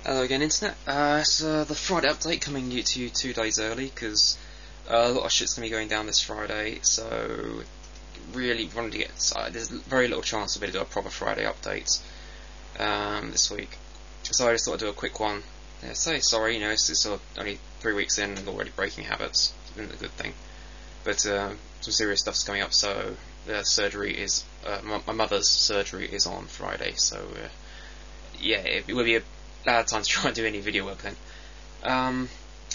Hello again, Internet. It's the Friday update coming to you 2 days early because a lot of shit's going to be going down this Friday, so really wanted to get. There's very little chance of me to do a proper Friday update this week, so I just thought I'd do a quick one. Say sorry, it's sort of only 3 weeks in and already breaking habits. It's been a good thing, but some serious stuff's coming up. So the surgery is my mother's surgery is on Friday, so yeah, it will be a bad time to try and do any video work then.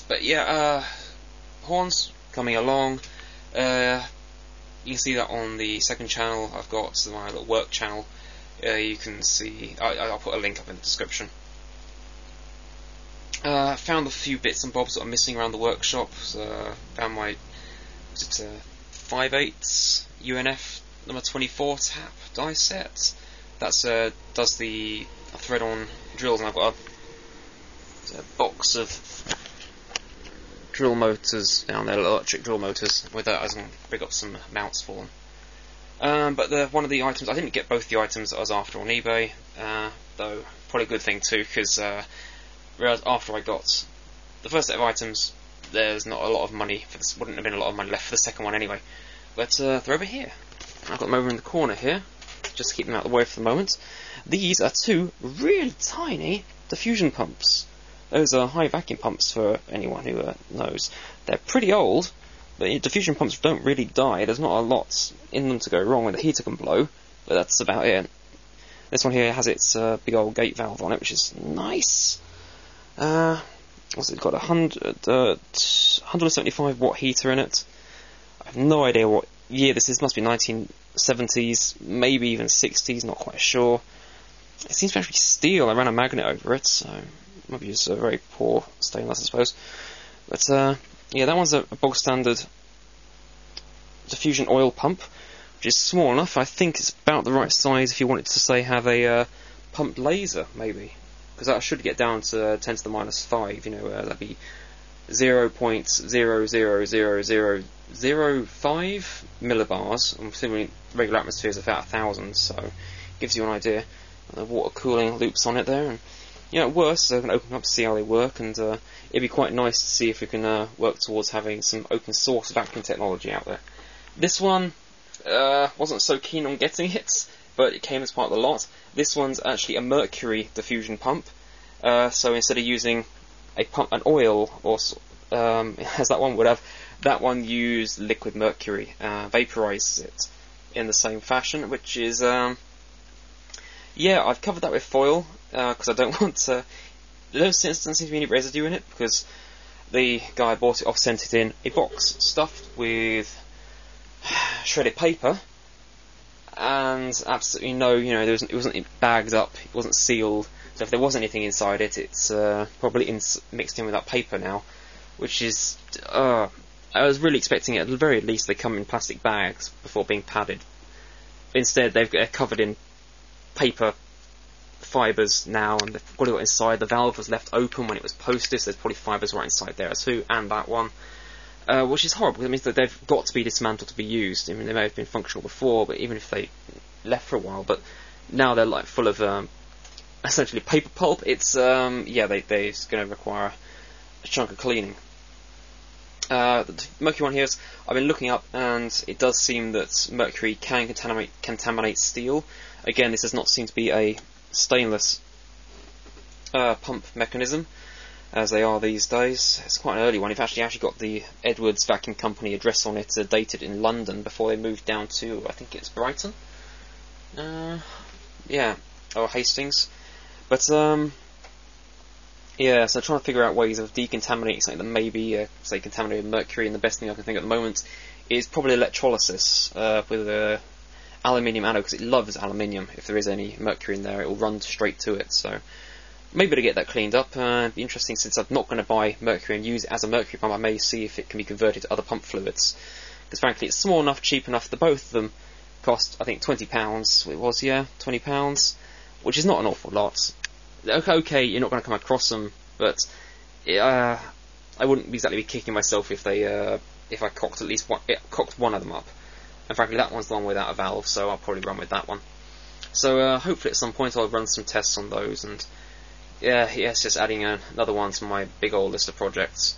But yeah, horns coming along. You can see that on the second channel. I've got my little work channel. You can see. I'll put a link up in the description. Found a few bits and bobs that are missing around the workshop. Found my 5/8 UNF number 24 tap die set. That's does the thread-on drills, and I've got a box of drill motors down there, electric drill motors. With that, I was going to rig up some mounts for them. But one of the items, I didn't get both the items that I was after on eBay, though probably a good thing too, because realised after I got the first set of items, there's not a lot of money for this. Wouldn't have been a lot of money left for the second one anyway. But they're over here. I've got them over in the corner here, just to keep them out of the way for the moment. These are two really tiny diffusion pumps. Those are high vacuum pumps for anyone who knows. They're pretty old, but diffusion pumps don't really die. There's not a lot in them to go wrong when the heater can blow, but that's about it. This one here has its big old gate valve on it, which is nice. What's it got? 175 watt heater in it. I have no idea what year this is. Must be 1970s, maybe even 60s. Not quite sure. It seems to actually steel. I ran a magnet over it, so maybe it's a very poor stainless, I suppose. But yeah, that one's a bog standard diffusion oil pump, which is small enough. I think it's about the right size if you wanted to say have a pumped laser, maybe, because that should get down to 10 to the minus 5. That'd be 0.00005 millibars. I'm assuming regular atmosphere is about 1,000, so it gives you an idea. Water cooling loops on it there, and it works. So I'm going to open up to see how they work, and it'd be quite nice to see if we can work towards having some open source vacuum technology out there. This one wasn't so keen on getting it, but it came as part of the lot. This one's actually a mercury diffusion pump, so instead of using an oil, or as that one would have, that one used liquid mercury, vaporizes it in the same fashion, which is yeah, I've covered that with foil, because I don't want to. There doesn't seem to be any residue in it, because the guy bought it off sent it in a box stuffed with shredded paper, and absolutely no, it wasn't bagged up, it wasn't sealed, so if there was anything inside it, it's probably mixed in with that paper now, which is, I was really expecting it, at the very least they come in plastic bags before being padded. Instead they're covered in paper fibres now, and they've got it inside. The valve was left open when it was posted, so there's probably fibres right inside there too, and that one, which is horrible. It means that they've got to be dismantled to be used. I mean, they may have been functional before, but even if they left for a while, but now they're like full of essentially paper pulp. It's they're going to require a chunk of cleaning. The mercury one here is, I've been looking up, and it does seem that mercury can contaminate steel. Again, this does not seem to be a stainless pump mechanism, as they are these days. It's quite an early one. It's actually got the Edwards Vacuum Company address on it, dated in London before they moved down to, I think it's Brighton? Yeah, or Hastings. But, yeah, so trying to figure out ways of decontaminating something that may be, say, contaminated mercury, and the best thing I can think at the moment is probably electrolysis with aluminium anode, because it loves aluminium. If there is any mercury in there, it will run straight to it. So maybe to get that cleaned up. It'd be interesting, since I'm not going to buy mercury and use it as a mercury pump. I may see if it can be converted to other pump fluids, because frankly it's small enough, cheap enough. Both of them cost, I think, £20. It was, yeah, £20, which is not an awful lot. Okay, you're not going to come across them, but I wouldn't exactly be kicking myself if I cocked one of them up. And frankly, that one's the one without a valve, so I'll probably run with that one. So hopefully at some point I'll run some tests on those and yeah, it's just adding another one to my big old list of projects.